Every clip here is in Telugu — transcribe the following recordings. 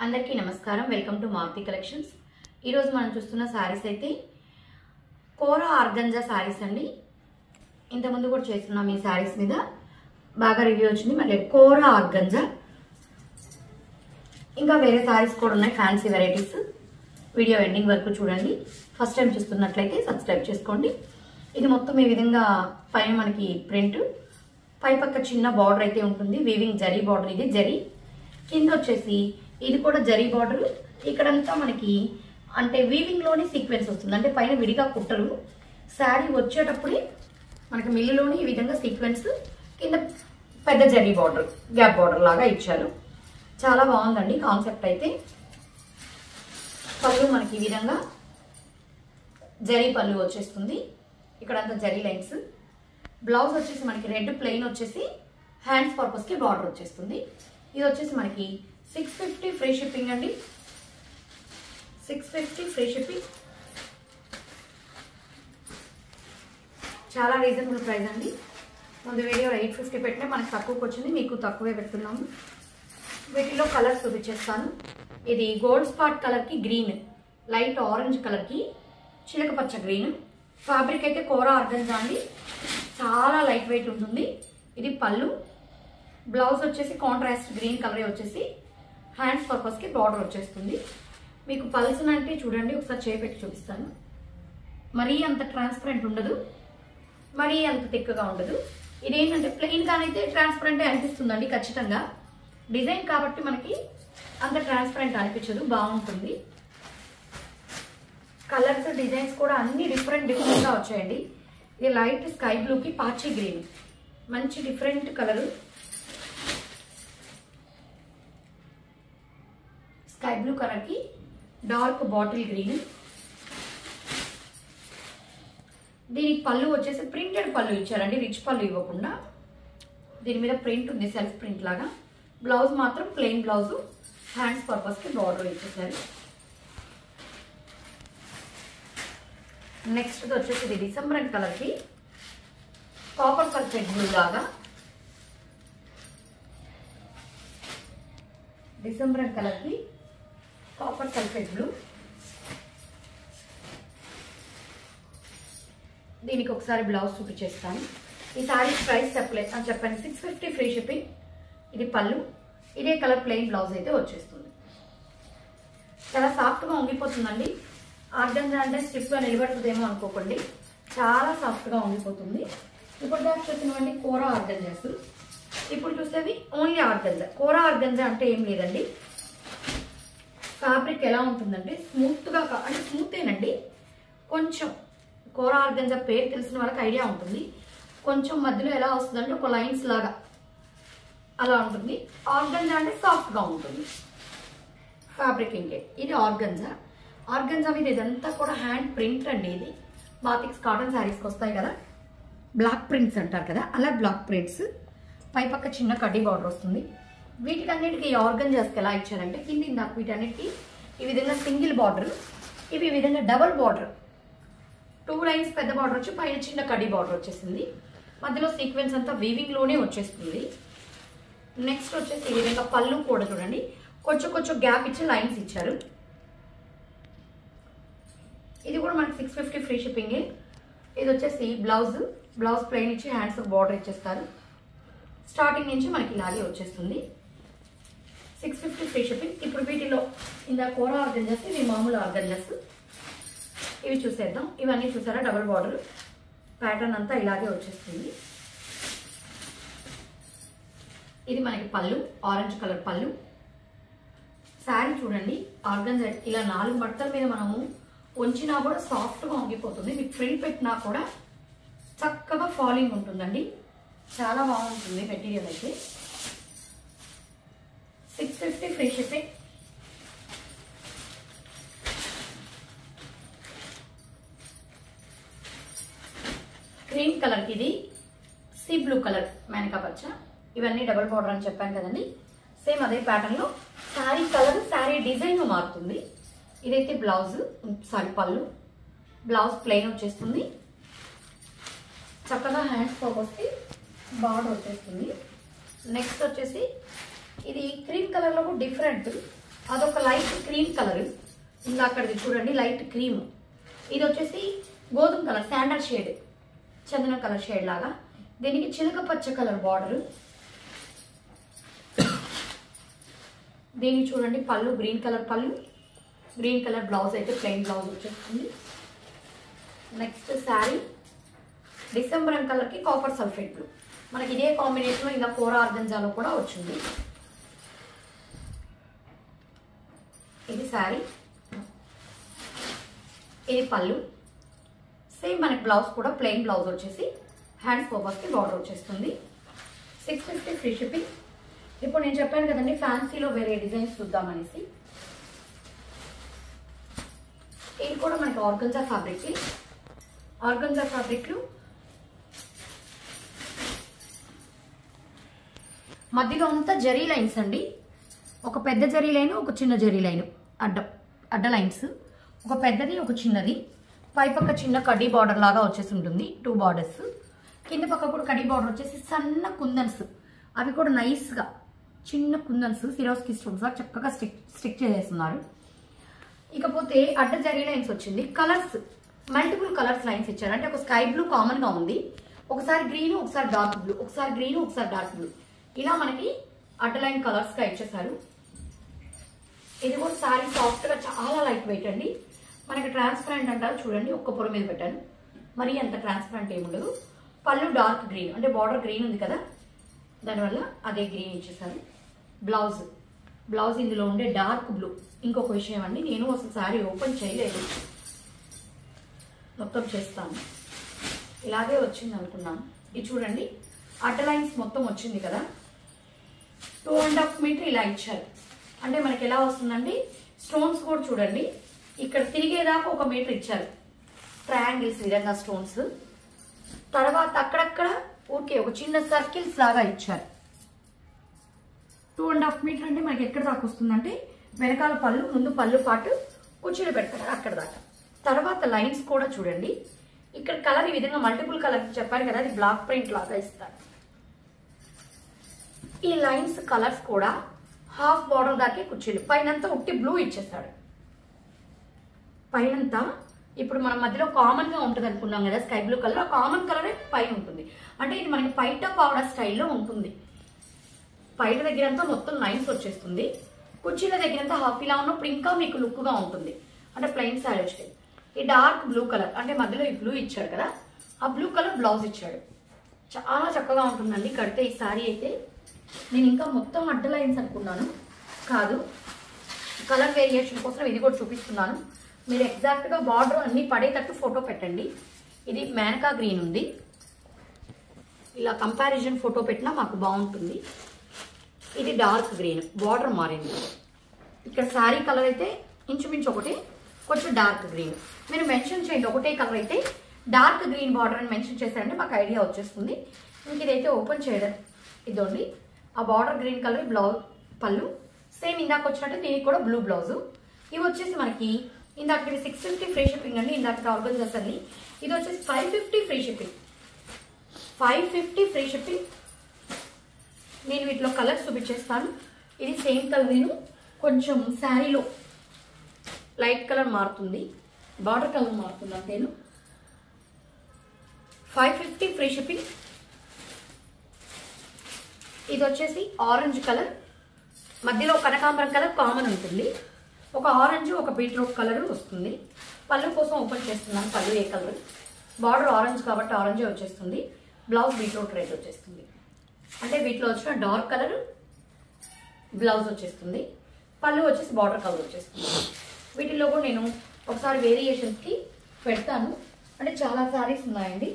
అందరికీ నమస్కారం. Welcome to Maruti collections. ఈరోజు మనం చూస్తున్న శారీస్ అయితే కోరా ఆర్గంజా శారీస్ అండి. ఇంతకుముందు కూడా చేస్తున్నాం ఈ శారీస్ మీద, బాగా రివ్యూ వచ్చింది. మళ్ళీ కోరా ఆర్గంజా, ఇంకా వేరే శారీస్ కూడా ఉన్నాయి, ఫ్యాన్సీ వెరైటీస్. వీడియో ఎండింగ్ వరకు చూడండి. ఫస్ట్ టైం చూస్తున్నట్లయితే సబ్స్క్రైబ్ చేసుకోండి. ఇది మొత్తం ఈ విధంగా పైన మనకి ప్రింట్, పై పక్క చిన్న బార్డర్ అయితే ఉంటుంది, వీవింగ్ జరీ బార్డర్. ఇది జరీ కింద వచ్చేసి ఇది కూడా జరీ బార్డర్. ఇక్కడంతా మనకి అంటే వీవింగ్ లోని సీక్వెన్స్ వస్తుంది, అంటే పైన విడిగా కుట్టరు. శారీ వచ్చేటప్పుడే మనకి మిల్లులోని ఈ విధంగా సీక్వెన్స్, కింద పెద్ద జరీ బార్డర్, గ్యాప్ బార్డర్ లాగా ఇచ్చారు. చాలా బాగుందండి కాన్సెప్ట్ అయితే. పళ్ళు మనకి ఈ విధంగా జరీ పళ్ళు వచ్చేస్తుంది, ఇక్కడంతా జరీ లైన్స్. బ్లౌజ్ వచ్చేసి మనకి రెడ్ ప్లెయిన్ వచ్చేసి హ్యాండ్స్ పర్పస్ కి బార్డర్ వచ్చేస్తుంది. ఇది వచ్చేసి మనకి 650 ఫ్రీ షిప్పింగ్ అండి. 650 ఫ్రీ షిప్పింగ్, చాలా రీజనబుల్ ప్రైస్ అండి. ముందు వీడియో 850 పెట్టినా మనకి తక్కువకి వచ్చింది, మీకు తక్కువే పెడుతున్నాము. వీటిలో కలర్స్ చూపించేస్తాను. ఇది గోల్డ్ స్పాట్ కలర్ కి గ్రీన్, లైట్ ఆరెంజ్ కలర్ కి చిలక పచ్చ గ్రీన్. ఫ్యాబ్రిక్ అయితే కోరా ఆర్గంజా అండి, చాలా లైట్ వెయిట్ ఉంటుంది. ఇది పళ్ళు. బ్లౌజ్ వచ్చేసి కాంట్రాస్ట్ గ్రీన్ కలర్ వచ్చేసి హ్యాండ్స్ పర్పస్ కి బార్డర్ వచ్చేస్తుంది. మీకు పల్స్ అంటే చూడండి, ఒకసారి చేపెట్టి చూపిస్తాను. మరీ అంత ట్రాన్స్పరెంట్ ఉండదు, మరీ అంత తిక్కగా ఉండదు. ఇదేంటంటే ప్లెయిన్ గానైతే ట్రాన్స్పరెంట్ అనిపిస్తుందండి ఖచ్చితంగా. డిజైన్ కాబట్టి మనకి అంత ట్రాన్స్పరెంట్ అనిపించదు, బాగుంటుంది. కలర్స్ డిజైన్స్ కూడా అన్ని డిఫరెంట్ గా వచ్చాయండి. ఇది లైట్ స్కై బ్లూ కి పాచి గ్రీన్, మంచి different colour. Sky blue colour కి డార్క్ బాటిల్ గ్రీన్. దీనికి పళ్ళు వచ్చేసి ప్రింటెడ్ పళ్ళు ఇచ్చారండి, రిచ్ పళ్ళు ఇవ్వకుండా. దీని మీద ప్రింట్ ఉంది, సెల్ఫ్ ప్రింట్ లాగా. బ్లౌజ్ మాత్రం ప్లెయిన్ బ్లౌజ్, హ్యాండ్స్ పర్పస్ కి బార్డర్ ఇచ్చేసారు. నెక్స్ట్ వచ్చేసి ఇది డిసెంబర్ కలర్ కి కాపర్ సల్ఫేట్ బ్లూ లాగా, డిసెంబర్ కలర్ కి కాపర్ సల్ఫేట్ బ్లూ. దీనికి ఒకసారి బ్లౌజ్ చూపించేస్తాను. ఈ సారీ ప్రైస్ చెప్పండి 650 ఫ్రీ షిప్పింగ్. ఇది పళ్ళు, ఇదే కలర్ ప్లెయిన్ బ్లౌజ్ అయితే వచ్చేస్తుంది. చాలా సాఫ్ట్ గా ఉండిపోతుందండి. ఆర్గంజా అంటే స్టిఫ్ గా నిలబడుతుందేమో అనుకోకండి, చాలా సాఫ్ట్ గా ఉండిపోతుంది. ఇప్పుడు దాకా చూసినవండి కోరా ఆర్గంజాస్. ఇప్పుడు చూసేవి ఓన్లీ ఆర్గంజా. కోరా ఆర్గంజా అంటే ఏం లేదండి, ఫ్యాబ్రిక్ ఎలా ఉంటుందంటే స్మూత్ గా, అంటే స్మూత్ ఏనండి. కొంచెం కోరా ఆర్గంజా పేరు తెలిసిన వాళ్ళకి ఐడియా ఉంటుంది. కొంచెం మధ్యలో ఎలా వస్తుందంటే ఒక లైన్స్ లాగా అలా ఉంటుంది. ఆర్గంజా అంటే సాఫ్ట్ గా ఉంటుంది ఫ్యాబ్రిక్. ఇంకే ఇది ఆర్గంజా. ఆర్గంజా మీద ఇదంతా కూడా హ్యాండ్ ప్రింట్ అండి. ఇది బాతిక్స్ కాటన్ శారీస్కి వస్తాయి కదా, బ్లాక్ ప్రింట్స్ అంటారు కదా, అలా బ్లాక్ ప్రింట్స్. పై పక్క చిన్న కడ్డీ బార్డర్ వస్తుంది. వీటికన్నిటికీ ఈ ఆర్గంజాస్కి ఎలా ఇచ్చారంటే కింది నాకు వీటన్నిటికీ ఈ విధంగా సింగిల్ బార్డర్, ఇవి ఈ విధంగా డబల్ బార్డర్, 2 లైన్స్ పెద్ద బార్డర్ వచ్చి పైన చిన్న కడ్డీ బార్డర్ వచ్చేసింది. మధ్యలో సీక్వెన్స్ అంతా వీవింగ్ లోనే వచ్చేస్తుంది. నెక్స్ట్ వచ్చేసి ఈ విధంగా పళ్ళు కూడా చూడండి, కొంచెం కొంచెం గ్యాప్ ఇచ్చి లైన్స్ ఇచ్చారు. ఇది కూడా మనకి 650 ఫ్రీ షిప్పింగ్. ఇది వచ్చేసి బ్లౌజ్ ప్లెయిన్ ఇచ్చి హ్యాండ్స్ బార్డర్ ఇచ్చేస్తారు. స్టార్టింగ్ నుంచి మనకి ఇలాగే వచ్చేస్తుంది. 650 ఫ్రీ షిప్పింగ్. ఇప్పుడు వీటిలో ఇందా కోరా ఆర్గంజాస్, ఇవి మామూలు ఆర్గంజాస్. ఇవి చూసేద్దాం. ఇవన్నీ చూసారా, డబుల్ బార్డర్ ప్యాటర్న్ అంతా ఇలాగే వచ్చేస్తుంది. ఇది మనకి పళ్ళు, ఆరెంజ్ కలర్ పళ్ళు. శారీ చూడండి, ఆర్గంజా ఇలా 4 మడతల మీద మనము వంచినా కూడా సాఫ్ట్ గా ఉంగిపోతుంది. మీకు ఫ్రిల్ పెట్టినా కూడా చక్కగా ఫాలింగ్ ఉంటుందండి, చాలా బాగుంటుంది మెటీరియల్ అయితే. 650 ఫ్రీ షిప్పింగ్. క్రీమ్ కలర్ కి ఇది సీ బ్లూ కలర్, మేనకా పచ్చ. ఇవన్నీ డబుల్ బార్డర్ అని చెప్పాను కదండి, సేమ్ అదే ప్యాటర్న్ లో శారీ కలర్, శారీ డిజైన్ మారుతుంది. ఇదైతే బ్లౌజ్, పళ్ళు. బ్లౌజ్ ప్లెయిన్ వచ్చేస్తుంది, చక్కగా హ్యాండ్స్ పోగొట్టి బార్డర్ వచ్చేస్తుంది. నెక్స్ట్ వచ్చేసి ఇది క్రీమ్ కలర్ లో డిఫరెంట్, అదొక లైట్ క్రీమ్ కలర్. ఇంకా అక్కడిది చూడండి లైట్ క్రీమ్. ఇది వచ్చేసి గోధుమ కలర్ శాండల్ షేడ్, చందన కలర్ షేడ్ లాగా. దీనికి చిలక పచ్చ కలర్ బార్డర్. దీనికి చూడండి పళ్ళు గ్రీన్ కలర్ పళ్ళు, గ్రీన్ కలర్ బ్లౌజ్ అయితే ప్లెయిన్ బ్లౌజ్ వచ్చేస్తుంది. నెక్స్ట్ శారీ డిసెంబర్ కలర్కి కాపర్ సల్ఫేట్ బ్లూ. మనకి ఇదే కాంబినేషన్లో ఇంకా కోరా ఆర్గంజాలో కూడా వచ్చింది. ఇది శారీ, ఇది పళ్ళు. సేమ్ మనకి బ్లౌజ్ కూడా ప్లెయిన్ బ్లౌజ్ వచ్చేసి హ్యాండ్స్ పర్పస్కి బార్డర్ వచ్చేస్తుంది. 650 ఫ్రీ షిప్పింగ్. ఇప్పుడు నేను చెప్పాను కదండి ఫ్యాన్సీలో వేరే డిజైన్స్ చూద్దామనేసి. ఇది కూడా మనకి ఆర్గంజా ఫ్యాబ్రిక్. ఆర్గంజా ఫ్యాబ్రిక్లు మధ్యలో అంతా జరీ లైన్స్ అండి. ఒక పెద్ద జరీ లైన్, ఒక చిన్న జరీ లైన్, అడ్డ లైన్స్. ఒక పెద్దది, ఒక చిన్నది. పై పక్క చిన్న కడ్డీ బార్డర్ లాగా వచ్చేసి ఉంటుంది, 2 బార్డర్స్. కింద పక్క కూడా కడ్డీ బార్డర్ వచ్చేసి సన్న కుందన్స్, అవి కూడా నైస్గా చిన్న కుందన్స్ ఫిరోస్కి స్టోన్స్ చక్కగా స్టిక్ చేసేస్తున్నారు. ఇకపోతే అడ్డ జరీ లైన్స్ వచ్చింది. కలర్స్ మల్టిపుల్ కలర్స్ లైన్స్ ఇచ్చారు. అంటే ఒక స్కై బ్లూ కామన్గా ఉంది, ఒకసారి గ్రీన్, ఒకసారి డార్క్ బ్లూ, ఒకసారి గ్రీన్, ఒకసారి డార్క్ బ్లూ, ఇలా మనకి అడ్డ లైన్ కలర్స్గా ఇచ్చేసారు. ఇది కూడా శారీ సాఫ్ట్గా చాలా లైట్ వెయిట్ అండి. మనకి ట్రాన్స్పరెంట్ అంటారు చూడండి, ఒక్క పొర మీద పెట్టాను, మరీ అంత ట్రాన్స్పరెంట్ ఏముండదు. పళ్ళు డార్క్ గ్రీన్, అంటే బార్డర్ గ్రీన్ ఉంది కదా దానివల్ల అదే గ్రీన్ ఇచ్చేసారు. బ్లౌజ్ ఇందులో ఉండే డార్క్ బ్లూ. ఇంకొక విషయం అండి, నేను అసలు శారీ ఓపెన్ చేయలేదు, మొత్తం చేస్తాను. ఇలాగే వచ్చింది అనుకున్నాను. ఇది చూడండి అడ్డ లైన్స్ మొత్తం వచ్చింది కదా, 2.5 మీటర్ ఇలా ఇచ్చారు. అంటే మనకి ఎలా వస్తుందండి, స్టోన్స్ కూడా చూడండి ఇక్కడ తిరిగేదాకా 1 మీటర్ ఇచ్చారు, ట్రయాంగిల్స్ విధంగా స్టోన్స్. తర్వాత అక్కడక్కడ ఊరికే ఒక చిన్న సర్కిల్స్ లాగా ఇచ్చారు. 2.5 మీటర్ అంటే మనకి ఎక్కడ దాకా వస్తుందంటే వెనకాల పళ్ళు, ముందు పళ్ళు పాటు కుర్చీలు పెడతారు అక్కడ దాకా. తర్వాత లైన్స్ కూడా చూడండి, ఇక్కడ కలర్ ఈ విధంగా మల్టిపుల్ కలర్ చెప్పారు కదా, అది బ్లాక్ ప్రింట్ లాగా ఇస్తారు. ఈ లైన్స్ కలర్స్ కూడా హాఫ్ బార్డర్ దాకే కుర్చీలు, పైనంతా ఉట్టి బ్లూ ఇచ్చేస్తాడు. పైనంతా ఇప్పుడు మనం మధ్యలో కామన్ గా ఉంటుంది అనుకున్నాం కదా స్కై బ్లూ కలర్, ఆ కామన్ కలరే పైన ఉంటుంది. అంటే ఇది మనకి పైట పౌడర్ స్టైల్లో ఉంటుంది. పైట దగ్గర అంతా మొత్తం లైన్స్ వచ్చేస్తుంది, కుర్చీల దగ్గర అంతా హాఫ్ ఇలా ఉన్నప్పుడు ఇంకా మీకు లుక్ గా ఉంటుంది. అంటే ప్లెయిన్ శారీ వచ్చేది. ఈ డార్క్ బ్లూ కలర్, అంటే మధ్యలో ఈ బ్లూ ఇచ్చాడు కదా, ఆ బ్లూ కలర్ బ్లౌజ్ ఇచ్చాడు. చాలా చక్కగా ఉంటుందండి కడితే ఈ శారీ అయితే. నేను ఇంకా మొత్తం అడ్డ లైన్స్ అనుకున్నాను, కాదు, కలర్ వేరియేషన్ కోసం ఇది కూడా చూపిస్తున్నాను. మీరు ఎగ్జాక్ట్గా బార్డర్ అన్ని పడేటట్టు ఫోటో పెట్టండి. ఇది మేనకా గ్రీన్ ఉంది, ఇలా కంపారిజన్ ఫోటో పెట్టినా మాకు బాగుంటుంది. ఇది డార్క్ గ్రీన్, బార్డర్ మారింది. ఇక్కడ శారీ కలర్ అయితే ఇంచుమించు ఒకటి, కొంచెం డార్క్ గ్రీన్. మీరు మెన్షన్ చేయండి, ఒకటే కలర్ అయితే డార్క్ గ్రీన్ బార్డర్ అని మెన్షన్ చేశారంటే మాకు ఐడియా వచ్చేస్తుంది. ఇంక ఇదైతే ఓపెన్ చేయడం, ఇదండి ఆ బార్డర్ గ్రీన్ కలర్ బ్లౌజ్ పళ్ళు. సేమ్ ఇందాక వచ్చినట్టు దీనికి కూడా బ్లూ బ్లౌజు. ఇవి వచ్చేసి మనకి ఇందాక 650 ఫ్రీ షిప్పింగ్ అండి, ఇందాక ఆర్గనైజర్స్ అన్ని. ఇది వచ్చేసి 550 ఫ్రీ షిప్పింగ్, 550 ఫ్రీ షిప్పింగ్. నేను వీటిలో కలర్స్ చూపించేస్తాను. ఇది సేమ్ కలర్, నేను కొంచెం శారీలో లైట్ కలర్ మారుతుంది, బార్డర్ కలర్ మారుతుంది అంతేను. 550 ఫ్రీ షిప్పింగ్. ఇది వచ్చేసి ఆరెంజ్ కలర్, మధ్యలో కనకాంబరం కలర్ కామన్ ఉంటుంది, ఒక ఆరెంజ్ ఒక బీట్రూట్ కలర్ వస్తుంది. పళ్ళు కోసం ఓపెన్ చేస్తున్నాను, పళ్ళు ఏ కలర్, బార్డర్ ఆరెంజ్ కాబట్టి ఆరెంజే వచ్చేస్తుంది. బ్లౌజ్ బీట్రూట్ రెడ్ వచ్చేస్తుంది. అంటే వీటిలో వచ్చిన డార్క్ కలర్ బ్లౌజ్ వచ్చేస్తుంది, పళ్ళు వచ్చేసి బార్డర్ కలర్ వచ్చేస్తుంది. వీటిలో కూడా నేను ఒకసారి వేరియేషన్స్కి పెడతాను. అంటే చాలా శారీస్ ఉన్నాయండి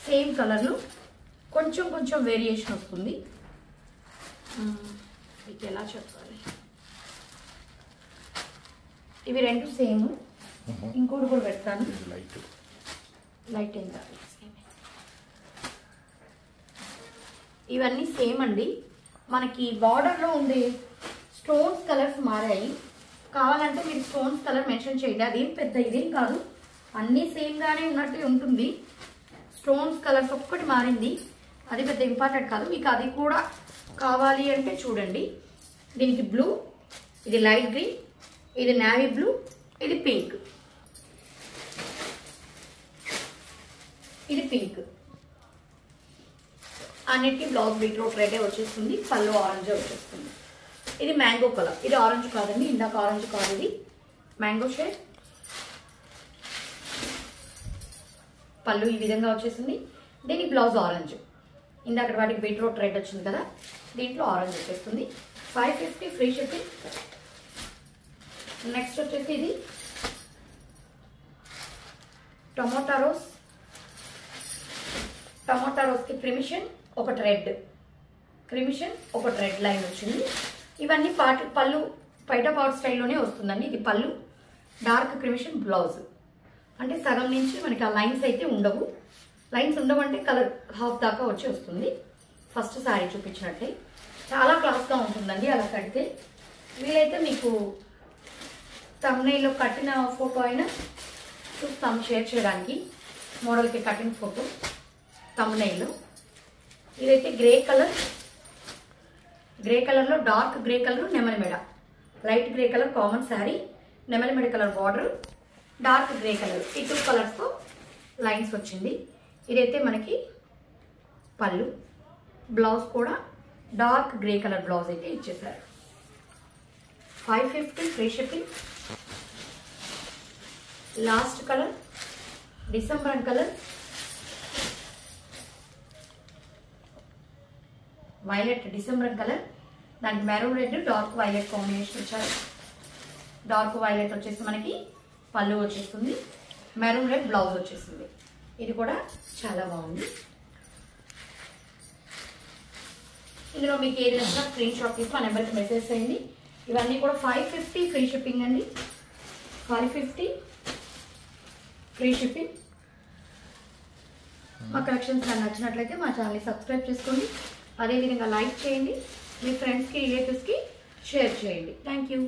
సేమ్ కలర్లు, కొంచెం కొంచెం వేరియేషన్ వస్తుంది. మీకు ఎలా చెప్పాలి, ఇవి రెండు సేమ్, ఇంకోటి కూడా పెడతాను. లైట్ ఏం కాదు, ఇవన్నీ సేమ్ అండి. మనకి బార్డర్లో ఉండే స్టోన్స్ కలర్స్ మారాయి. కావాలంటే మీరు స్టోన్స్ కలర్ మెన్షన్ చేయండి, అదేం పెద్ద ఇదేం కాదు, అన్నీ సేమ్గానే ఉన్నట్టు ఉంటుంది. స్టోన్స్ కలర్స్ ఒక్కటి మారింది, అది పెద్ద ఇంపార్టెంట్ కాదు. మీకు అది కూడా కావాలి అంటే చూడండి, దీనికి బ్లూ ఇది లైట్ గ్రీన్, ఇది నేవీ బ్లూ, ఇది పింక్, ఇది పింక్. అన్నిటికీ బ్లౌజ్ బీట్రూట్ రెడ్ వచ్చేస్తుంది, పళ్ళు ఆరెంజ్ వచ్చేస్తుంది. ఇది మ్యాంగో కలర్, ఇది ఆరెంజ్ కాదండి, ఇందాక ఆరెంజ్ కాదు, ఇది మ్యాంగో షేడ్. పళ్ళు ఈ విధంగా వచ్చేసింది. దీనికి బ్లౌజ్ ఆరెంజ్, ఇందాక వాటికి బీట్రూట్ రెడ్ వచ్చింది కదా, దీంట్లో ఆరెంజ్ వచ్చేస్తుంది. 550 ఫ్రీ షిప్పింగ్. నెక్స్ట్ వచ్చేసి ఇది టొమాటో రోస్. టొమాటో రోస్కి క్రిమిషన్ ఒకటి రెడ్, క్రిమిషన్ ఒకటి రెడ్ లైన్ వచ్చింది. ఇవన్నీ పళ్ళు పైట పార్ట్ స్టైల్లోనే వస్తుందండి. ఇది పళ్ళు, డార్క్ క్రిమిషన్ బ్లౌజ్. అంటే సగం నుంచి మనకి ఆ లైన్స్ అయితే ఉండవు. లైన్స్ ఉండవంటే కలర్ హాఫ్ దాకా వచ్చి వస్తుంది. ఫస్ట్ శారీ చూపించినట్లే చాలా క్లాస్గా ఉంటుందండి అలా కడితే. వీలైతే మీకు తమ్నైల్లో కట్టిన ఫోటో అయినా చూస్తాం షేర్ చేయడానికి, మోడల్కి కట్టిన ఫోటో తమ్నైల్లో. ఇదైతే గ్రే కలర్, గ్రే కలర్లో డార్క్ గ్రే కలర్ నెమలి మెడ, light grey colour common sari, నెమలి మెడ colour border, dark grey colour, ఈ 2 కలర్స్తో లైన్స్ వచ్చింది. ఇదైతే మనకి పళ్ళు, బ్లౌజ్ కూడా డార్క్ గ్రే కలర్ బ్లౌజ్ అయితే ఇచ్చేసారు. 550 free shipping. Last colour December colour, violet December colour, దానికి maroon red dark violet combination ఇచ్చారు. డార్క్ వైలెట్ వచ్చేసి మనకి పళ్ళు వచ్చేస్తుంది, మెరూన్ రెడ్ బ్లౌజ్ వచ్చేస్తుంది. ఇది కూడా చాలా బాగుంది. ఇందులో మీకు ఏది నచ్చినా స్క్రీన్ షాట్ తీసి మా నెంబర్కి మెసేజ్ చేయండి. ఇవన్నీ కూడా 550 ఫ్రీ షిప్పింగ్ అండి. 550 ఫ్రీ షిప్పింగ్. మా కలెక్షన్స్ నచ్చినట్లయితే మా ఛానల్ని సబ్స్క్రైబ్ చేసుకోండి. అదేవిధంగా లైక్ చేయండి, మీ ఫ్రెండ్స్కి రిలేటివ్స్కి షేర్ చేయండి. Thank you.